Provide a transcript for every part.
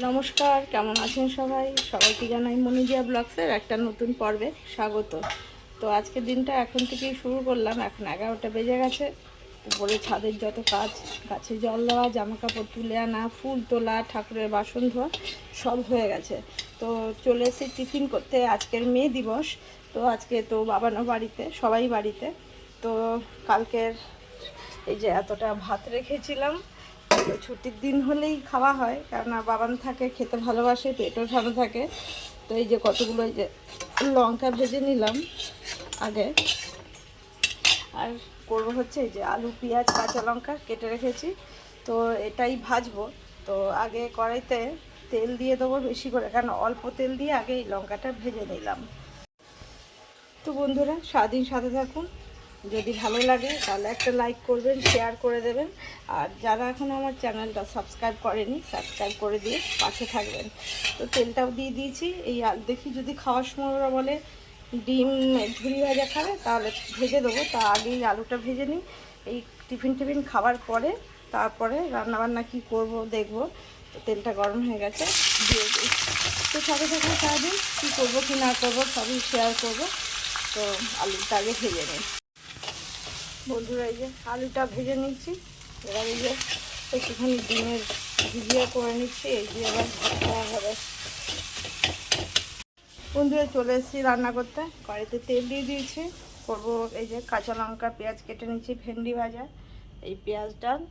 নমস্কার, কেমন আছেন সবাই? সবাইকে জানাই মনিজিয়া ব্লগসের একটা নতুন পর্বে স্বাগত। তো আজকের দিনটা এখন থেকেই শুরু করলাম। এখন 11টা বেজে গেছে। উপরে ছাদের যত কাজ, গাছে জল দেওয়া, জামা কাপড় তুলে আনা, ফুল তোলা, ঠাকুরের বাসন ধোয়া সব হয়ে গেছে। তো চলে এসে টিফিন করতে। আজকের মে দিবস, তো আজকে তো বাবানো বাড়িতে, সবাই বাড়িতে। তো কালকের এই যে এতটা ভাত রেখেছিলাম, ছুটির দিন হলেই খাওয়া হয়, কেননা বাবান থাকে, খেতে ভালোবাসে, পেটও ঠান্ডা থাকে। তো এই যে কতগুলো এই যে লঙ্কা ভেজে নিলাম আগে। আর করবো হচ্ছে এই যে আলু, পেঁয়াজ, কাঁচা লঙ্কা কেটে রেখেছি, তো এটাই ভাজবো। তো আগে কড়াইতে তেল দিয়ে দেবো বেশি করে, কারণ অল্প তেল দিয়ে আগে এই লঙ্কাটা ভেজে নিলাম। তো বন্ধুরা, সারাদিন সাথে থাকুন। যদি ভালো লাগে তাহলে একটা লাইক করবেন, শেয়ার করে দেবেন। আর যারা এখন আমার চ্যানেলটা সাবস্ক্রাইব করেনি, সাবস্ক্রাইব করে দিয়ে পাশে থাকবেন। তো তেলটাও দিয়ে দিয়েছি। এই দেখি যদি খাওয়ার সময় ওরা বলে ডিম ঝুরি ভাজা খাবে, তাহলে ভেজে দেবো। তা আগেই আলুটা ভেজে নিই। এই টিফিন খাওয়ার পরে তারপরে রান্নাবান্না কি করব দেখব। তো তেলটা গরম হয়ে গেছে, দিয়ে দিই। তো সাথে সাথে সারাদিন কী করবো কি না করবো সবই শেয়ার করব। তো আলুটা আগে ভেজে নিই বন্ধুরা। এই যে আলুটা ভেজে নিচ্ছি। এবার এই যে একটুখানি ডিমের ভুজিয়া করে নিচ্ছি, এই দিয়ে আবার ভাত খাওয়া হবে। বন্ধুরা, চলে এসেছি রান্না করতে। কড়াইতে তেল দিয়ে দিয়েছি। করবো এই যে কাঁচা লঙ্কা, পেঁয়াজ কেটে নিচ্ছি, ভেন্ডি ভাজা, এই পেঁয়াজ ডাল,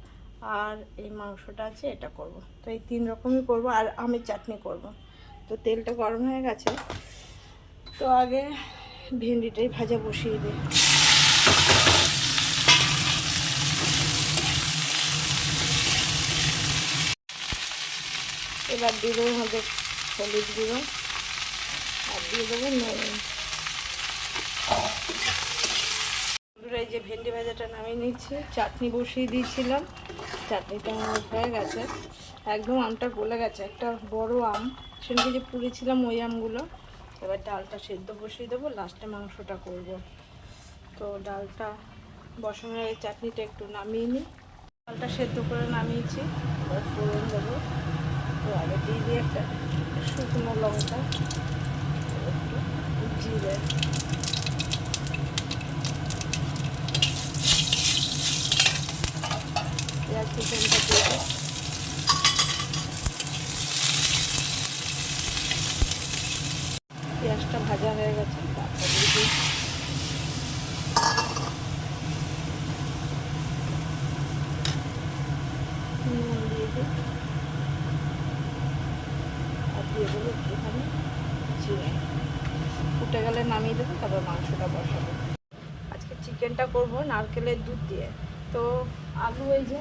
আর এই মাংসটা আছে, এটা করব। তো এই 3 রকমই করব, আর আমের চাটনি করব। তো তেলটা গরম হয়ে গেছে, তো আগে ভেন্ডিটাই ভাজা বসিয়ে দিই। এবার দিয়ে দেবো মধ্যে হলুদ গুঁড়ো, আর দিয়ে দেবো নুন। এই যে ভেন্ডি ভাজাটা নামিয়ে নিচ্ছি, চাটনি বসিয়ে দিয়েছিলাম। চাটনিটা আমার হয়ে গেছে, একদম আমটা গলে গেছে। একটা বড় আম সেদিকে যে পুড়েছিলাম, ওই আমগুলো। এবার ডালটা সেদ্ধ বসিয়ে দেবো, লাস্টে মাংসটা করব। তো ডালটা বসানোর এই চাটনিটা একটু নামিয়ে নিই। ডালটা সেদ্ধ করে নামিয়েছি, এবার ফোড়ন দেবো। তো আগে দিয়ে দিয়ে একটা শুকনো লঙ্কা, একটু জিরে, পেঁয়াজ কুচনটা দিয়ে দিই। পেঁয়াজটা ভাজা হয়ে গেছে, তারপরে দিয়ে নুন দিয়ে দিই, আর দিয়ে দেবো একটুখানি জিরে। ফুটে গেলে নামিয়ে দেবো, তারপর মাংসটা বসাবো। আজকে চিকেনটা করব নারকেলের দুধ দিয়ে। তো আলু এই যে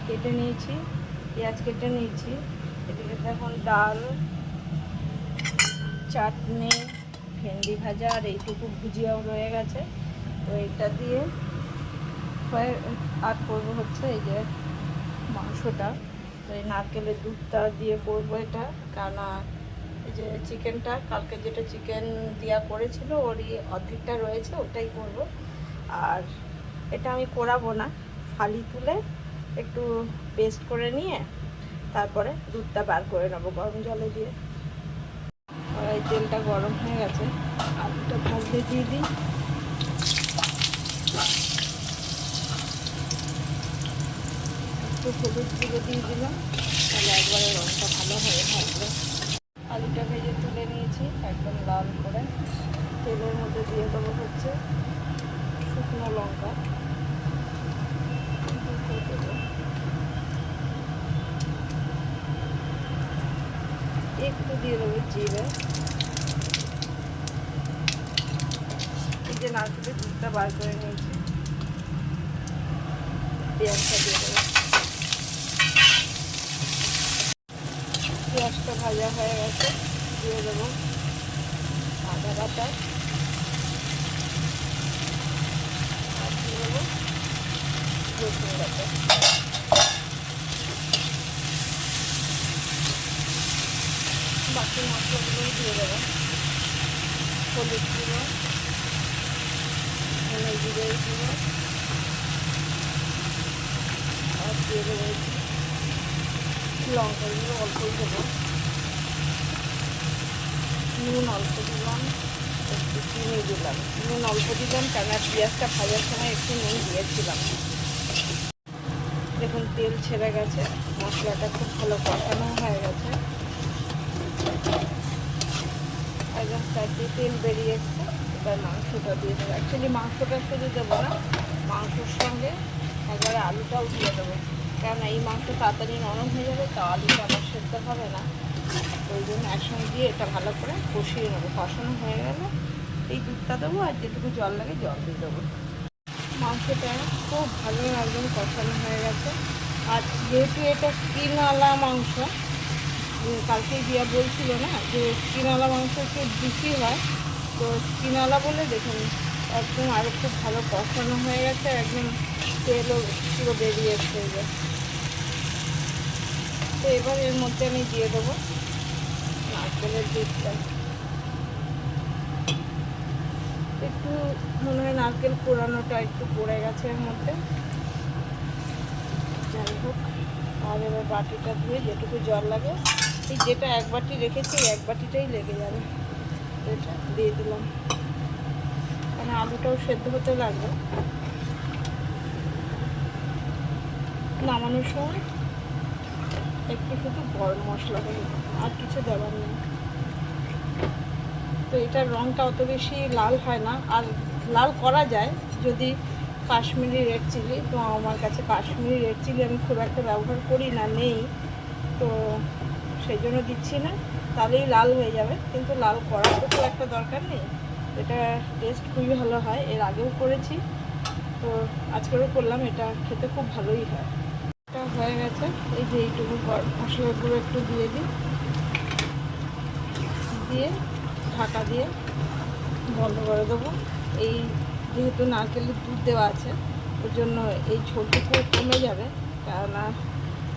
কেটে নিয়েছি, পেঁয়াজ কেটে নিয়েছি, এদিকে এখন ডাল, চাটনি, ভেন্ডি ভাজা, আর এইটুকু ভুজিয়াও রয়ে গেছে। তো এটা দিয়ে আর করবো হচ্ছে এই যে মাংসটা। তো এই নারকেলের দুধটা দিয়ে করবো এটা, কারণ এই যে চিকেনটা কালকে যেটা চিকেন দেওয়া করেছিল, ওরই অর্ধেকটা রয়েছে, ওটাই করব। আর এটা আমি করাবো না, ফালি তুলে একটু পেস্ট করে নিয়ে তারপরে দুধটা বার করে নেবো গরম জলে দিয়ে। এই তেলটা গরম হয়ে গেছে, আলুটা ভাজতে দিয়ে দিই। একটু হলুদ গুঁড়ো দিয়ে দিলাম, তাহলে একবারে রঙটা ভালোভাবে ভাজবে। আলুটা ভেজে তুলে নিয়েছি একদম লাল করে। তেলের মধ্যে দিয়ে দেবো হচ্ছে শুকনো লঙ্কা, একটু দিয়ে দেবো জিরে। এই যে নারকেলের দুধটা বার করে নিয়েছি, পেঁয়াজটা দিয়ে দেবো। পেঁয়াজটা ভাজা হয়ে গেছে, দিয়ে দেবো আদা বাটা, আর দিয়ে দেবো রসুন বাটা। বাকি মশলাগুলোই দিয়ে দেবো, হলুদ গুঁড়ো, ধনে জিরে গুঁড়ো, আর দিয়ে দেবো লঙ্কাগুলো অল্পই দেবো, নুন অল্প দিলাম, একটু চিনি দিলাম। নুন অল্প দিলাম কেন পেঁয়াজটা ভাজার সময় একটু নুন দিয়েছিলাম। দেখুন তেল ছেড়ে গেছে, মশলাটা খুব ভালো কষানো হয়ে গেছে, একদম সাইডে তেল বেরিয়ে এসছে। এবার মাংসটা দিয়ে দেবো। অ্যাকচুয়ালি মাংসটা শুধু দেবো না, মাংসর সঙ্গে একবারে আলুটাও দিয়ে দেবো, কারণ এই মাংস তাড়াতাড়ি নরম হয়ে যাবে, তো আলুটা আবার সেদ্ধ হবে না। ওই জন্য একসঙ্গে দিয়ে এটা ভালো করে কষিয়ে নেবো। কষানো হয়ে গেলে এই দুধটা দেবো, আর যেটুকু জল লাগে জল দিয়ে দেবো। মাংসটা খুব ভালো একদম কষানো হয়ে গেছে। আর যেহেতু এটা স্কিনওয়ালা মাংস, কালকে দিয়া বলছিল না যে স্কিনওয়ালা মাংস একটু বেশি হয়, তো স্কিনওয়ালা বলে দেখুন একদম আরও খুব ভালো কষানো হয়ে গেছে, একদম তেলও পুরো বেরিয়ে এসছে। তো এবার এর মধ্যে আমি দিয়ে দেবো নারকেলের দুধটা। একটু মনে হয় নারকেল পোড়ানোটা একটু পড়ে গেছে এর মধ্যে, যাই হোক। আর এবার বাটিটা ধুয়ে যেটুকু জল লাগে, এই যেটা এক বাটি রেখেছি এক বাটিটাই লেগে যাবে, এটা দিয়ে দিলাম, মানে আলুটাও সেদ্ধ হতে লাগবে। নামানোর সময় একটু শুধু গরম মশলা দেবো, আর কিছু দেওয়ার নেই। তো এটার রঙটা অত বেশি লাল হয় না, আর লাল করা যায় যদি কাশ্মীরি রেড চিলি, তো আমার কাছে কাশ্মীরি রেড চিলি আমি খুব একটা ব্যবহার করি না, নেই, তো সেই জন্য দিচ্ছি না, তাহলেই লাল হয়ে যাবে। কিন্তু লাল করার তো খুব একটা দরকার নেই, এটা টেস্ট খুবই ভালো হয়, এর আগেও করেছি, তো আজকেও করলাম, এটা খেতে খুব ভালোই হয়। এটা হয়ে গেছে, এই যে এইটুকু মশলার গুঁড়ো একটু দিয়ে দিই, দিয়ে ঢাকা দিয়ে বন্ধ করে দেবো। এই যেহেতু নারকেলের দুধ দেওয়া আছে, ওর জন্য এই ঝোলটুকু কমে যাবে, কেননা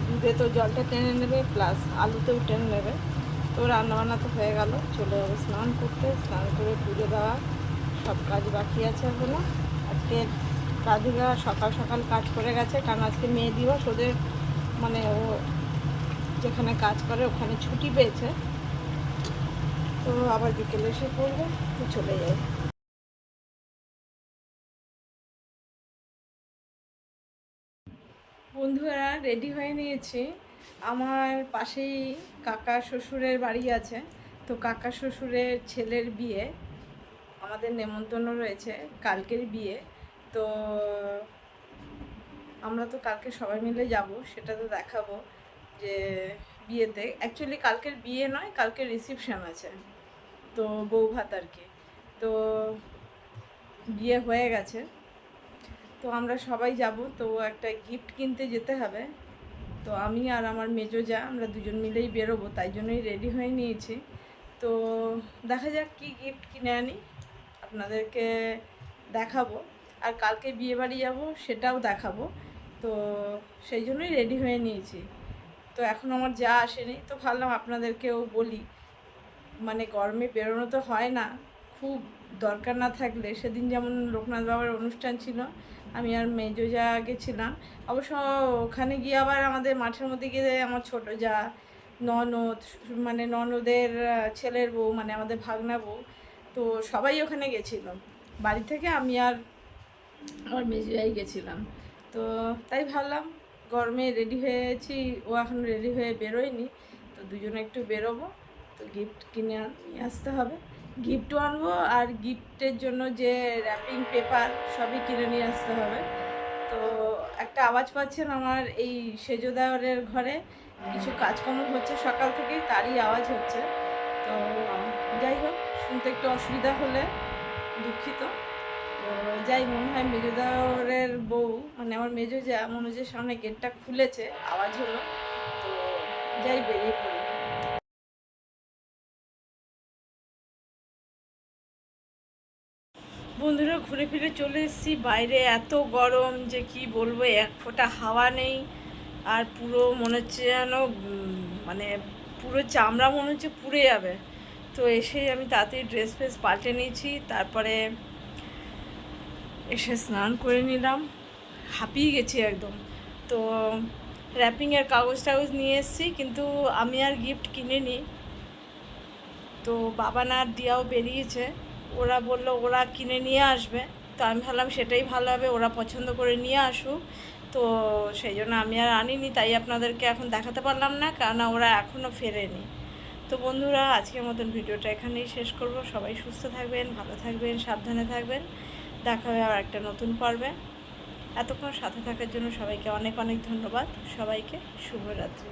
দুধে তো জলটা টেনে নেবে, প্লাস আলুতেও টেনে নেবে। তো রান্নাবান্না তো হয়ে গেল, চলে যাবো স্নান করতে। স্নান করে পুজো দেওয়া সব কাজ বাকি আছে এখনো। আজকে রাধিকা সকাল সকাল কাজ করে গেছে, কারণ আজকে মেয়ে দিবস ওদের, মানে ও যেখানে কাজ করে ওখানে ছুটি পেয়েছে, তো আবার বিকেলে এসে পড়বে, তো চলে যায়। বন্ধুরা রেডি হয়ে নিয়েছি, আমার পাশেই কাকা শ্বশুরের বাড়ি আছে, তো কাকা শ্বশুরের ছেলের বিয়ে, আমাদের নেমন্তন্ন রয়েছে, কালকের বিয়ে। তো আমরা তো কালকে সবাই মিলে যাব, সেটা তো দেখাবো যে বিয়েতে, অ্যাকচুয়ালি কালকের বিয়ে নয়, কালকের রিসেপশন আছে, তো বউ ভাত আর কি। তো বিয়ে হয়ে গেছে, তো আমরা সবাই যাব, তো একটা গিফট কিনতে যেতে হবে। তো আমি আর আমার মেজো যা আমরা দুজন মিলেই বেরোবো, তাই জন্যই রেডি হয়ে নিয়েছি। তো দেখা যাক কী গিফট কিনে আনি, আপনাদেরকে দেখাবো। আর কালকে বিয়ে বাড়ি যাবো, সেটাও দেখাবো, তো সেই জন্যই রেডি হয়ে নিয়েছি। তো এখন আমার যা আসেনি, তো ভাবলাম আপনাদেরকেও বলি, মানে গরমে বেরোনো তো হয় না, খুব দরকার না থাকলে, সেদিন যেমন লোকনাথ বাবার অনুষ্ঠান ছিল, আমি আর মেজো যা গেছিলাম, অবশ্য ওখানে গিয়ে আবার আমাদের মাঠের মধ্যে গিয়ে আমার ছোটো যা, ননদ, মানে ননদের ছেলের বউ, মানে আমাদের ভাগনা বউ, তো সবাই ওখানে গেছিল বাড়ি থেকে, আমি আর আমার মেজো যাই গেছিলাম। তো তাই ভাবলাম গরমে রেডি হয়েছি, ও এখন রেডি হয়ে বেরোয়নি, তো দুজনে একটু বেরোবো, তো গিফট কিনে নিয়ে আসতে হবে, গিফটও আনবো, আর গিফটের জন্য যে র্যাপিং পেপার সবই কিনে নিয়ে আসতে হবে। তো একটা আওয়াজ পাচ্ছেন আমার এই সেজো দেওয়ারের ঘরে কিছু কাজকর্ম হচ্ছে সকাল থেকেই, তারই আওয়াজ হচ্ছে। তো যাই হোক, শুনতে একটু অসুবিধা হলে দুঃখিত। তো যাই, মনে হয় মেজো দেওয়ারের বউ, মানে আমার মেজো যা, মনে হচ্ছে সামনে গেটটা খুলেছে, আওয়াজ হলো, তো যাই বেরিয়ে পড়ি। বন্ধুরা ঘুরে ফিরে চলে এসেছি, বাইরে এত গরম যে কি বলবো, এক ফোঁটা হাওয়া নেই, আর পুরো মনে হচ্ছে যেন মানে পুরো চামড়া মনে হচ্ছে পুড়ে যাবে। তো এসেই আমি তাড়াতাড়ি ড্রেস ফ্রেস পাল্টে নিয়েছি, তারপরে এসে স্নান করে নিলাম, হাঁপিয়ে গেছি একদম। তো র্যাপিংয়ের কাগজ টাগজ নিয়ে এসেছি, কিন্তু আমি আর গিফট কিনিনি। তো বাবা না দিয়াও বেরিয়েছে, ওরা বললো ওরা কিনে নিয়ে আসবে। তো আমি ভাবলাম সেটাই ভালো হবে, ওরা পছন্দ করে নিয়ে আসুক। তো সেই জন্য আমি আর আনিনি, তাই আপনাদেরকে এখন দেখাতে পারলাম না, কারণ ওরা এখনও ফেরেনি। তো বন্ধুরা, আজকের মতন ভিডিওটা এখানেই শেষ করব। সবাই সুস্থ থাকবেন, ভালো থাকবেন, সাবধানে থাকবেন। দেখা হবে আর একটা নতুন পর্বে। এতক্ষণ সাথে থাকার জন্য সবাইকে অনেক অনেক ধন্যবাদ। সবাইকে শুভরাত্রি।